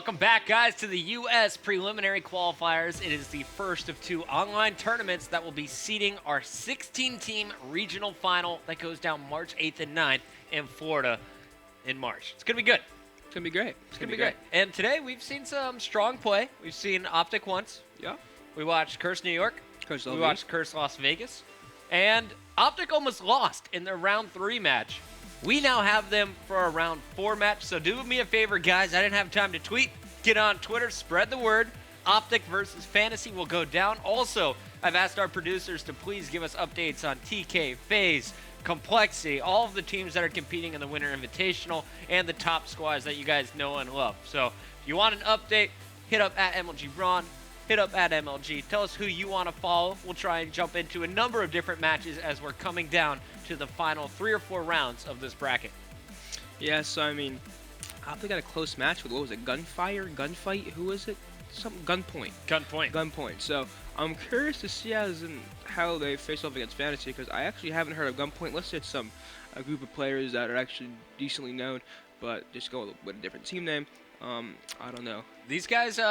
welcome back, guys, to the U.S. preliminary qualifiers. It is the first of 2 online tournaments that will be seeding our 16-team regional final that goes down March 8th and 9th in Florida in March. It's going to be good. It's going to be great. It's going to be great. And today we've seen some strong play. We've seen Optic once. Yeah. We watched Curse New York. We watched Curse Las Vegas. And Optic almost lost in their round 3 match. We now have them for a round 4 match, so do me a favor, guys. I didn't have time to tweet. Get on Twitter, spread the word. Optic versus Fantasy will go down. Also, I've asked our producers to please give us updates on TK, FaZe, Complexity, all of the teams that are competing in the Winter Invitational, and the top squads that you guys know and love. So if you want an update, hit up at MLG Braun. Hit up at MLG. Tell us who you want to follow. We'll try and jump into a number of different matches as we're coming down to the final 3 or 4 rounds of this bracket. Yeah, so I mean, Optic got a close match with, what was it, Gunfight? Who was it? Gunpoint. So I'm curious to see how they face off against Fantasy, because I actually haven't heard of Gunpoint listed. A group of players that are actually decently known, but just go with a different team name. I don't know. These guys,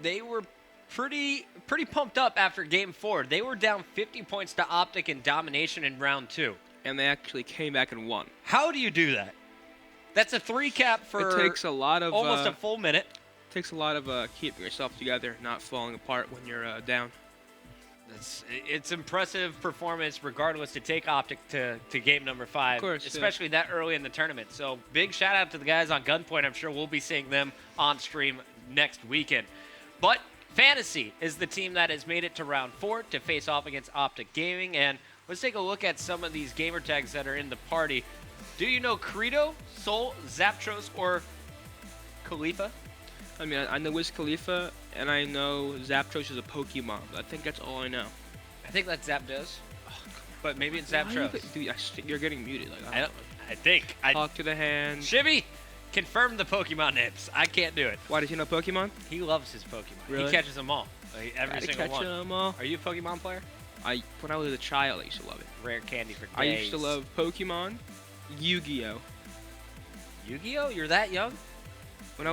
they were pretty pumped up after Game 4. They were down 50 points to Optic in domination in round 2. And they actually came back and won. How do you do that? That's a 3 cap for it takes a lot of, almost a full minute. It takes a lot of keeping yourself together, not falling apart when you're down. It's impressive performance regardless to take Optic to game number 5, of course, especially that early in the tournament. So big shout out to the guys on Gunpoint. I'm sure we'll be seeing them on stream next weekend. But Fantasy is the team that has made it to round 4 to face off against Optic Gaming. And let's take a look at some of these gamer tags that are in the party. Do you know Credo, Soul, Zaptros, or Khalifa? I mean, I know Wiz Khalifa, and I know Zapdos is a Pokemon. I think that's all I know. I think that's Zapdos, but maybe it's Zapdos. Dude, you're getting muted. Like, I think. Talk to the hand. Shibby, confirm the Pokemon names. I can't do it. Why does he know Pokemon? He loves his Pokemon. Really? He catches them all. Every single one. Them all. Are you a Pokemon player? When I was a child, I used to love it. Rare candy for days. I used to love Pokemon, Yu-Gi-Oh. Yu-Gi-Oh? You're that young? When I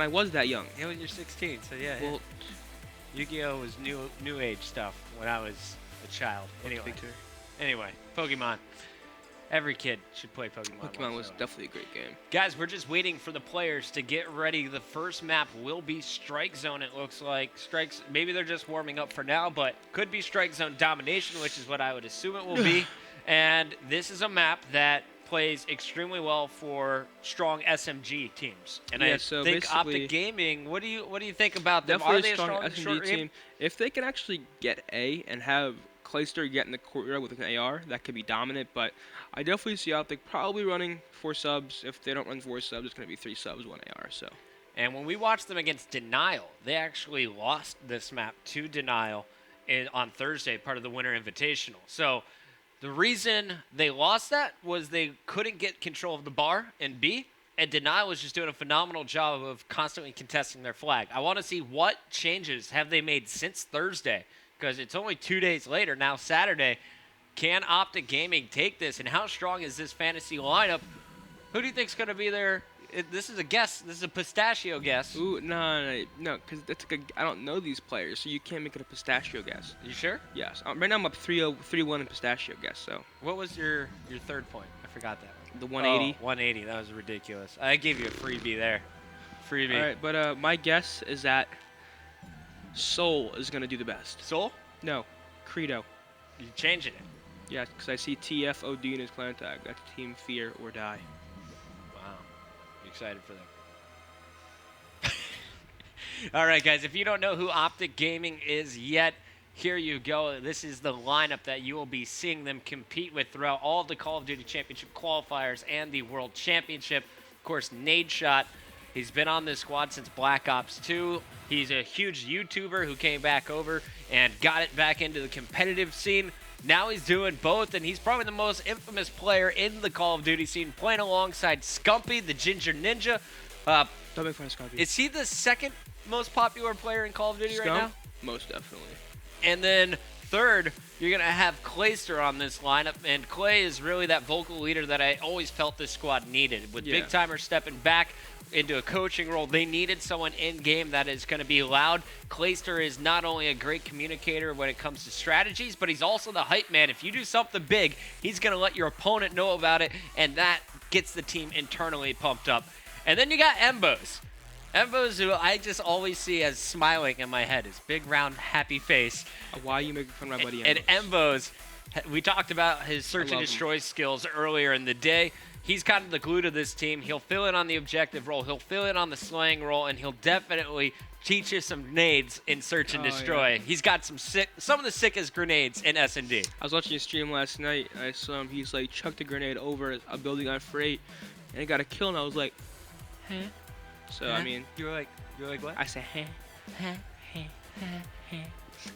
was that young. Yeah, when you're 16, so yeah. Well, Yu-Gi-Oh was new age stuff when I was a child. Anyway, Pokemon. Every kid should play Pokemon. Pokemon was definitely a great game. Guys, we're just waiting for the players to get ready. The first map will be Strike Zone, it looks like. Maybe they're just warming up for now, but could be Strike Zone Domination, which is what I would assume it will be. And this is a map that plays extremely well for strong SMG teams. And I think Optic Gaming, what do you think about them? Definitely Are they a strong SMG team. If they can actually get A and have Clayster get in the courtyard with an AR, that could be dominant, but I definitely see Optic probably running 4 subs. If they don't run 4 subs, it's going to be 3 subs, 1 AR. So. And when we watched them against Denial, they actually lost this map to Denial on Thursday, part of the Winter Invitational. So the reason they lost that was they couldn't get control of the bar in B, and Denial was just doing a phenomenal job of constantly contesting their flag. I want to see what changes have they made since Thursday, because it's only 2 days later, now Saturday. Can Optic Gaming take this, and how strong is this Fantasy lineup? Who do you think is going to be there? This is a guess. This is a pistachio guess. Ooh, no, because I don't know these players, so you can't make it a pistachio guess. You sure? Yes. Right now I'm up 3-1 in pistachio guess. So. What was your third point? I forgot that one. The 180. Oh, 180. That was ridiculous. I gave you a freebie there. Freebie. All right, but my guess is that Soul is going to do the best. Soul? No, Credo. You're changing it. Yeah, because I see TF OD in his clan tag. That's Team Fear or Die. Wow. You excited for them? All right, guys. If you don't know who Optic Gaming is yet, here you go. This is the lineup that you will be seeing them compete with throughout all of the Call of Duty Championship qualifiers and the World Championship. Of course, Nadeshot. He's been on this squad since Black Ops 2. He's a huge YouTuber who came back over and got it back into the competitive scene. Now he's doing both, and he's probably the most infamous player in the Call of Duty scene, playing alongside Scumpy, the Ginger Ninja. Don't make fun of Scumpy. Is he the second most popular player in Call of Duty right now? Most definitely. And then third, you're going to have Clayster on this lineup, and Clay is really that vocal leader that I always felt this squad needed. With Big Timer stepping back, into a coaching role. They needed someone in game that is going to be loud. Clayster is not only a great communicator when it comes to strategies, but he's also the hype man. If you do something big, he's going to let your opponent know about it, and that gets the team internally pumped up. And then you got Embos. Embos, who I just always see as smiling in my head, his big, round, happy face. Why are you making fun of my buddy Embos? And Embos, we talked about his search and destroy skills earlier in the day. He's kind of the glue to this team. He'll fill in on the objective role. He'll fill in on the slaying role, and he'll definitely teach you some nades in search and destroy. Yeah. He's got some of the sickest grenades in S&D. I was watching his stream last night. I saw him. He's like chucked a grenade over a building on freight, and he got a kill. And I was like, huh? So I mean, you're like what? I said, huh?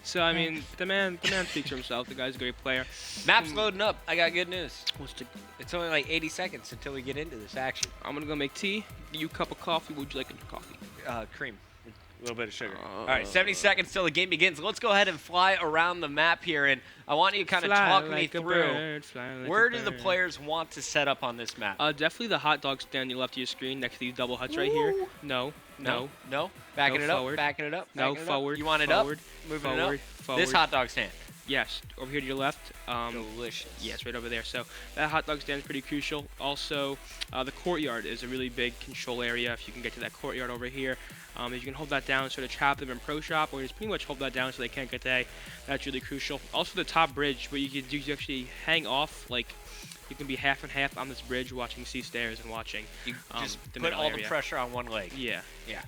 So I mean, the man speaks for himself. The guy's a great player. Map's loading up. I got good news. What's the? It's only like 80 seconds until we get into this action. I'm gonna go make tea. You a cup of coffee? What would you like in your coffee? Cream. A little bit of sugar. All right, 70 seconds till the game begins. Let's go ahead and fly around the map here, and I want you to kind of talk me through where do the players want to set up on this map? Definitely the hot dog stand you left of your screen next to these double huts right here. No. Backing it up. Forward. Backing it up. No, forward. You want it forward, up? Moving forward, it up. forward. This hot dog stand. Yes, over here to your left. Delicious. Yes, right over there. So that hot dog stand is pretty crucial. Also, the courtyard is a really big control area. If you can get to that courtyard over here, if you can hold that down, sort of trap them in pro shop, or just pretty much hold that down so they can't get there. That's really crucial. Also, the top bridge, what you can do is actually hang off, like you can be half and half on this bridge, watching C stairs and watching. You just put all the pressure on one leg. Yeah. Yeah.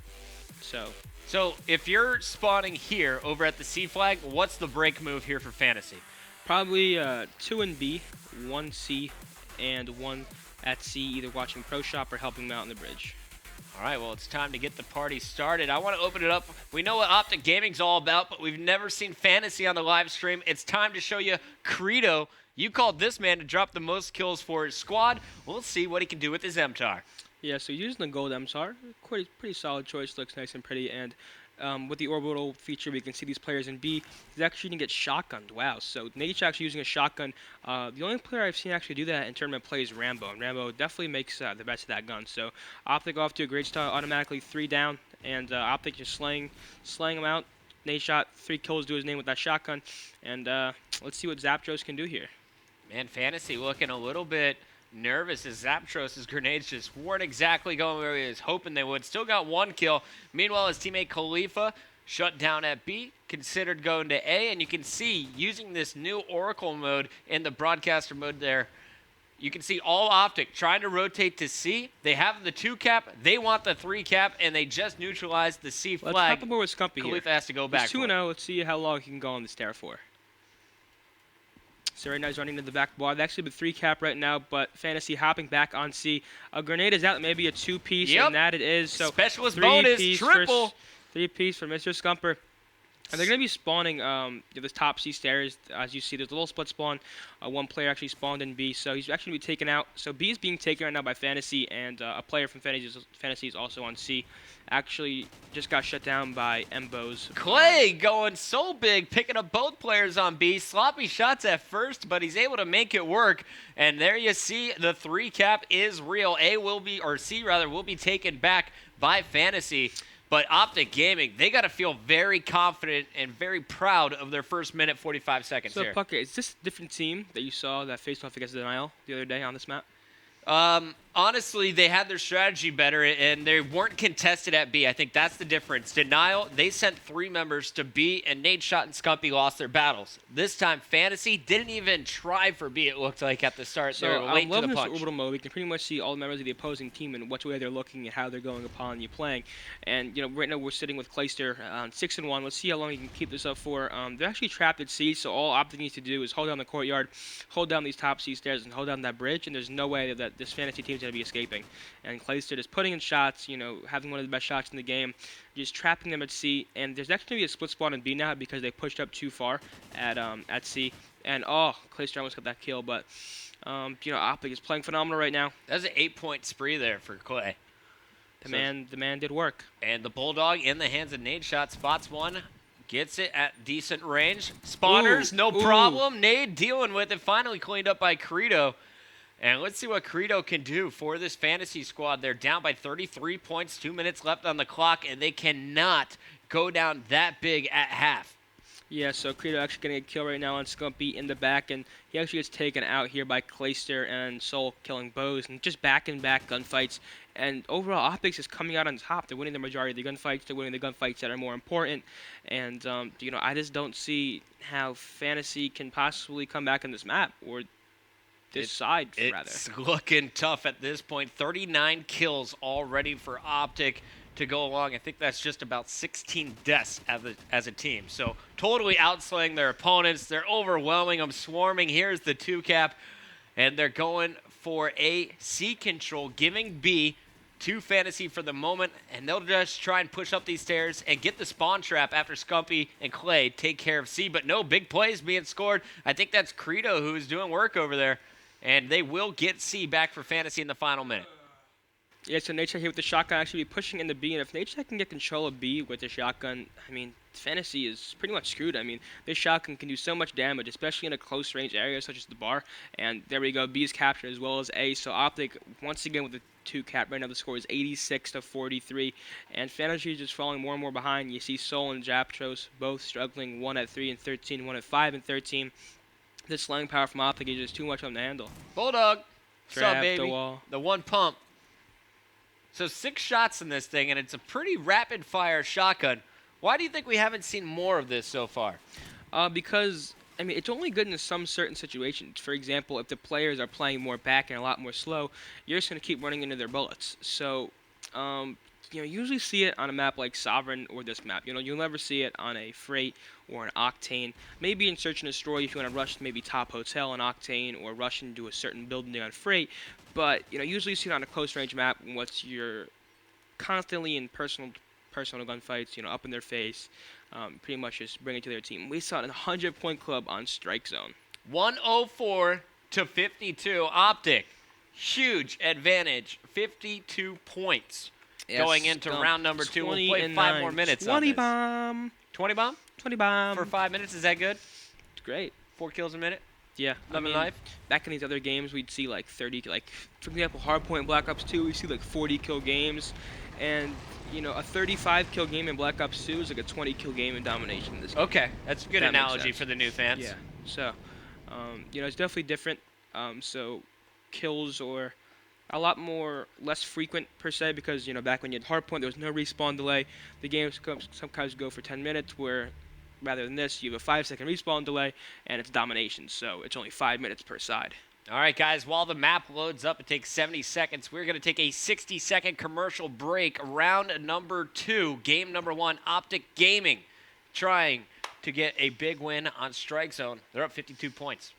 So if you're spawning here over at the C flag, what's the break move here for Fantasy? probably 2 in B, 1 C, and 1 at C, either watching pro shop or helping them out on the bridge. All right, well, it's time to get the party started. I want to open it up. We know what Optic Gaming's all about, but we've never seen Fantasy on the live stream. It's time to show you Credo. You called this man to drop the most kills for his squad. We'll see what he can do with his MTAR. Yeah, so using the gold MTAR, pretty solid choice, looks nice and pretty, and with the orbital feature, we can see these players in B. He's actually going to get shotgunned. Wow. So Nate's actually using a shotgun. The only player I've seen actually do that in tournament play is Rambo. And Rambo definitely makes the best of that gun. So Optic off to a great start, automatically 3 down. And Optic just slaying him out. Nate shot 3 kills to his name with that shotgun. And let's see what Zapdos can do here. Man, Fantasy looking a little bit nervous as Zapdos' grenades just weren't exactly going where he was hoping they would. Still got 1 kill. Meanwhile, his teammate Khalifa shut down at B, considered going to A, and you can see using this new Oracle mode in the broadcaster mode there, you can see all Optic trying to rotate to C. They have the 2 cap, they want the 3 cap, and they just neutralized the C flag. Let's hop more with Scumpy Khalifa here. has to go back. He's 2-0. Let's see how long he can go on the stair for. So right now he's running to the back bar. They actually have a 3 cap right now, but Fantasy hopping back on C. A grenade is out, maybe a 2-piece, and that it is. So specialist bonus, triple. 3-piece for Mr. Scumper. And they're going to be spawning this top C stairs. As you see, there's a little split spawn. 1 player actually spawned in B, so he's actually going to be taken out. So B is being taken right now by Fantasy, and a player from Fantasy is also on C. Actually just got shut down by Embos. Clay going so big, picking up both players on B. Sloppy shots at first, but he's able to make it work. And there you see the 3 cap is real. C will be taken back by Fantasy. But Optic Gaming, they got to feel very confident and very proud of their first minute 45 seconds here. So, Pucker, is this a different team that you saw that faced off against Denial the other day on this map? Honestly, they had their strategy better, and they weren't contested at B. I think that's the difference. Denial, they sent 3 members to B, and Nate Shot and Scumpy lost their battles. This time, Fantasy didn't even try for B, it looked like, at the start. So they were late I'm loving to the this punch. orbital mode. We can pretty much see all the members of the opposing team and which way they're looking and how they're going upon you playing. And, right now we're sitting with Clayster on 6-1. Let's see how long he can keep this up for. They're actually trapped at C, so all Optic needs to do is hold down the courtyard, hold down these top C stairs, and hold down that bridge, and there's no way that this Fantasy team is going to be escaping. And Clayster just putting in shots, having one of the best shots in the game, just trapping them at C. And there's actually going to be a split spawn in B now because they pushed up too far at C. And, Clayster almost got that kill, but, Optic is playing phenomenal right now. That's an 8-point spree there for Clay. The man did work. And the Bulldog in the hands of Nade Shot, spots 1, gets it at decent range. Spawners, no problem. Nade dealing with it, finally cleaned up by Credo. And let's see what Credo can do for this fantasy squad. They're down by 33 points, 2 minutes left on the clock, and they cannot go down that big at half. Yeah, so Credo actually getting a kill right now on Scumpy in the back, and he actually gets taken out here by Clayster and Soul killing bows, and just back-and-back gunfights. And overall, Optics is coming out on top. They're winning the majority of the gunfights. They're winning the gunfights that are more important. And, I just don't see how Fantasy can possibly come back on this map, or this side, rather. It's looking tough at this point. 39 kills already for Optic to go along. I think that's just about 16 deaths as a team. So totally outslaying their opponents. They're overwhelming them, swarming. Here's the 2-cap, and they're going for a C control, giving B to Fantasy for the moment, and they'll just try and push up these stairs and get the spawn trap after Scumpy and Clay take care of C. But no big plays being scored. I think that's Credo who's doing work over there, and they will get C back for Fantasy in the final minute. Yeah, so Nature here with the shotgun actually pushing into B, and if Nature can get control of B with the shotgun, I mean, Fantasy is pretty much screwed. I mean, this shotgun can do so much damage, especially in a close range area such as the bar, and there we go, B is captured as well as A, so Optic, once again with the 2-cap, right now the score is 86-43, and Fantasy is just falling more and more behind. You see Soul and Japtros both struggling, one at 3 and 13, one at 5 and 13. This slaying power from Optic is just too much on the handle. Bulldog, what's up, baby? The wall. The one pump. So 6 shots in this thing, and it's a pretty rapid-fire shotgun. Why do you think we haven't seen more of this so far? Because, I mean, it's only good in some certain situations. For example, if the players are playing more back and a lot more slow, you're just going to keep running into their bullets. So, you usually see it on a map like Sovereign or this map. You'll never see it on a Freight or an Octane. Maybe in Search and Destroy if you want to rush maybe top hotel on Octane or rush into a certain building on Freight. But, usually you see it on a close range map once you're constantly in personal gunfights, up in their face, pretty much just bring it to their team. We saw it in the 100-point club on Strike Zone. 104-52. Optic, huge advantage, 52 points. Yes, going into round number 2. We'll play 5 more minutes 20 on this. bomb. 20 bomb? 20 bomb. For 5 minutes, is that good? It's great. 4 kills a minute? Yeah. Love and life? Back in these other games, we'd see like 30, for example, Hardpoint Black Ops 2, we see like 40 kill games. And, a 35 kill game in Black Ops 2 is like a 20 kill game in Domination in this game. Okay, that's a good analogy for the new fans. Yeah. So, it's definitely different. So, kills are a lot less frequent per se because, back when you had Hardpoint, there was no respawn delay. The games sometimes go for 10 minutes where, rather than this, you have a 5-second respawn delay, and it's Domination, so it's only 5 minutes per side. All right, guys, while the map loads up, it takes 70 seconds. We're going to take a 60-second commercial break. Round number 2, game number 1, Optic Gaming, trying to get a big win on Strike Zone. They're up 52 points.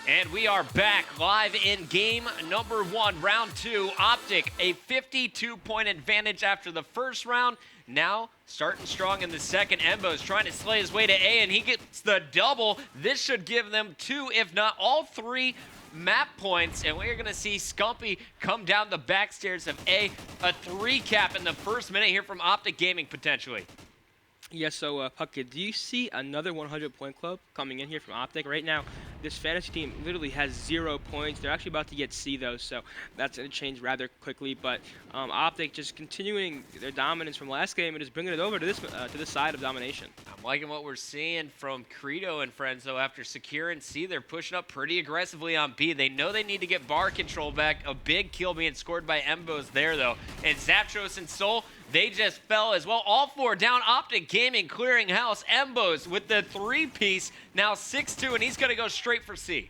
And we are back live in game number 1, round 2. Optic, a 52-point advantage after the first round. Now starting strong in the second. Embo's trying to slay his way to A, and he gets the double. This should give them 2, if not all 3 map points, and we're gonna see Scumpy come down the back stairs of A. A 3 cap in the first minute here from Optic Gaming potentially. Yeah, so Puckett, do you see another 100-point club coming in here from Optic? Right now, this fantasy team literally has 0 points. They're actually about to get C, though, so that's going to change rather quickly. But Optic just continuing their dominance from last game and just bringing it over to this side of domination. I'm liking what we're seeing from Credo and friends, though. After securing C, they're pushing up pretty aggressively on B. They know they need to get bar control back. A big kill being scored by Embos there, though. And Zapdos and Soul, they just fell as well. All 4 down. Optic Gaming clearing house. Embos with the 3-piece, now 6-2, and he's going to go straight for C.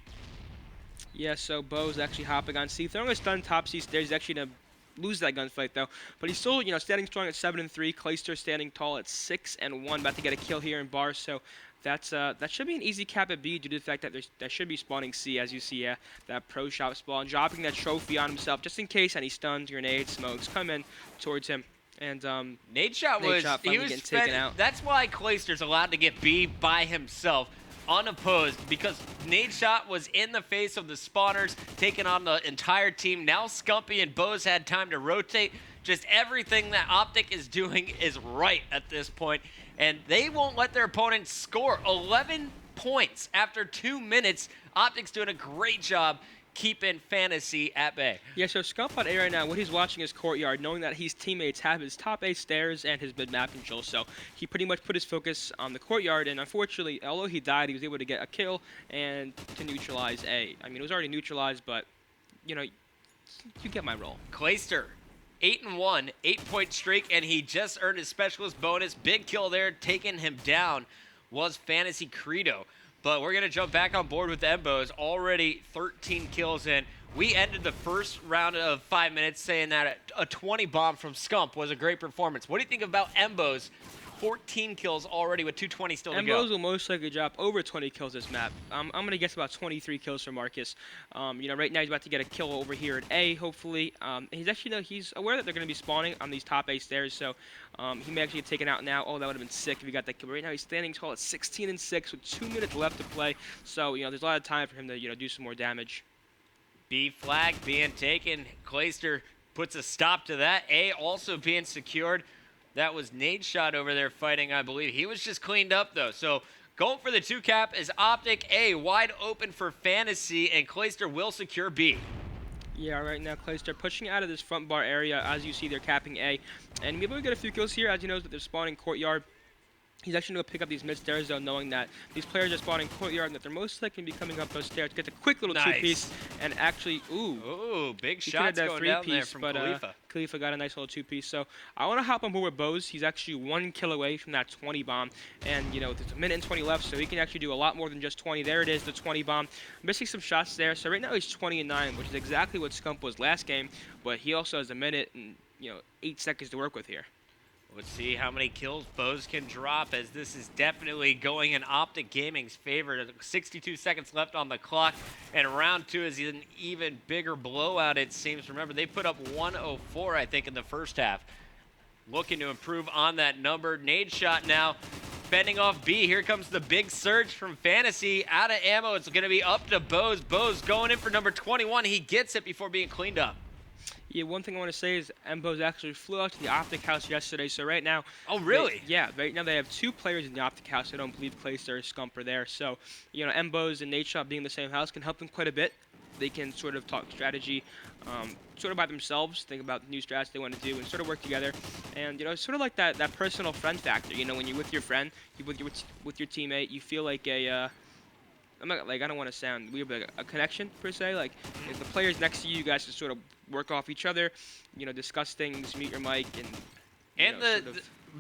Yeah, so Bo's actually hopping on C, throwing a stun top C stairs. He's actually going to lose that gunfight, though. But he's still, standing strong at 7-3. Clayster standing tall at 6-1, about to get a kill here in bar. So that should be an easy cap at B due to the fact that that should be spawning C, as you see that pro shop spawn, dropping that trophy on himself just in case any stuns, grenades, smokes come in towards him. And Nadeshot was getting taken out. That's why Clayster's allowed to get B by himself, unopposed, because Nadeshot was in the face of the spawners, taking on the entire team. Now Scumpy and Bo's had time to rotate. Just everything that Optic is doing is right at this point, and they won't let their opponents score. 11 points after 2 minutes. Optic's doing a great job keeping fantasy at bay. Yeah, so Scump on A right now, what he's watching is Courtyard, knowing that his teammates have his top A stairs and his mid-map control. So he pretty much put his focus on the Courtyard, and unfortunately, although he died, he was able to get a kill and to neutralize A. I mean, it was already neutralized, but, you get my role. Clayster, 8-1, 8-point streak, and he just earned his specialist bonus. Big kill there, taking him down was Fantasy Credo. But we're going to jump back on board with Embos. Already 13 kills in. We ended the first round of 5 minutes saying that a 20 bomb from Scump was a great performance. What do you think about Embos? 14 kills already with 220 still to go. Embos will most likely drop over 20 kills this map. I'm going to guess about 23 kills for Marcus. Right now he's about to get a kill over here at A, hopefully. He's aware that they're going to be spawning on these top A stairs, so he may actually get taken out now. Oh, that would have been sick if he got that kill. Right now he's standing tall at 16-6 with 2 minutes left to play. So, there's a lot of time for him to, do some more damage. B flag being taken. Clayster puts a stop to that. A also being secured. That was Nadeshot over there fighting, I believe. He was just cleaned up, though. So going for the 2 cap is Optic. A wide open for Fantasy, and Clayster will secure B. Yeah, right now Clayster pushing out of this front bar area. As you see, they're capping A. And maybe we get a few kills here, as you know that they're spawning Courtyard. He's actually going to pick up these mid-stairs, though, knowing that these players are spawning Courtyard and that they're most likely going to be coming up those stairs. Get a quick little 2-piece and actually, ooh, big shots going down there from Khalifa. Khalifa got a nice little 2-piece. So I want to hop on board with Bose. He's actually 1 kill away from that 20 bomb. And, there's a minute and 20 left, so he can actually do a lot more than just 20. There it is, the 20 bomb. Missing some shots there. So right now he's 20-9, which is exactly what Scump was last game. But he also has a minute and, 8 seconds to work with here. Let's see how many kills Bose can drop, as this is definitely going in Optic Gaming's favor. 62 seconds left on the clock, and round 2 is an even bigger blowout, it seems. Remember, they put up 104, I think, in the first half. Looking to improve on that number. Nadeshot now fending off B. Here comes the big surge from Fantasy. Out of ammo, it's going to be up to Bose. Bose going in for number 21. He gets it before being cleaned up. Yeah, one thing I want to say is Embos actually flew out to the Optic house yesterday, so right now... Oh, really? Right now they have 2 players in the Optic house. I don't believe Clayster or Scump are there, so, Embos and Nadeshot being in the same house can help them quite a bit. They can sort of talk strategy sort of by themselves, think about new strats they want to do, and sort of work together. And, it's sort of like that personal friend factor, when you're with your friend, with your teammate, you feel like a... I don't want to sound weird, but a connection per se. Like if the players next to you, guys can sort of work off each other, discuss things, mute your mic, and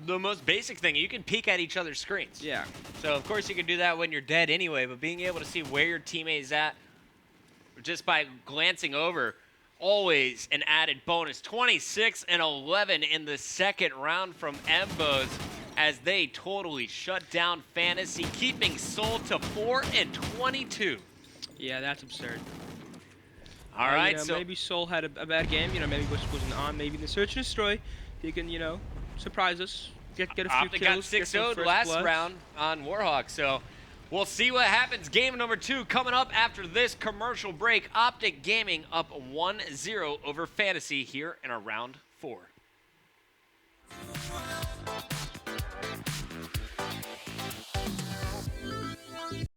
the most basic thing, you can peek at each other's screens. Yeah. So of course you can do that when you're dead anyway, but being able to see where your teammate is at just by glancing over, always an added bonus. 26-11 in the second round from Embos, as they totally shut down Fantasy, keeping Soul to 4-22. Yeah, that's absurd. All right, so maybe Soul had a bad game. Maybe wasn't on. Maybe in the Search and Destroy, he can, surprise us, get a few Optic kills. Got 6-0 last round on Warhawk, so We'll see what happens. Game number 2 coming up after this commercial break. Optic Gaming up 1-0 over Fantasy here in a round 4.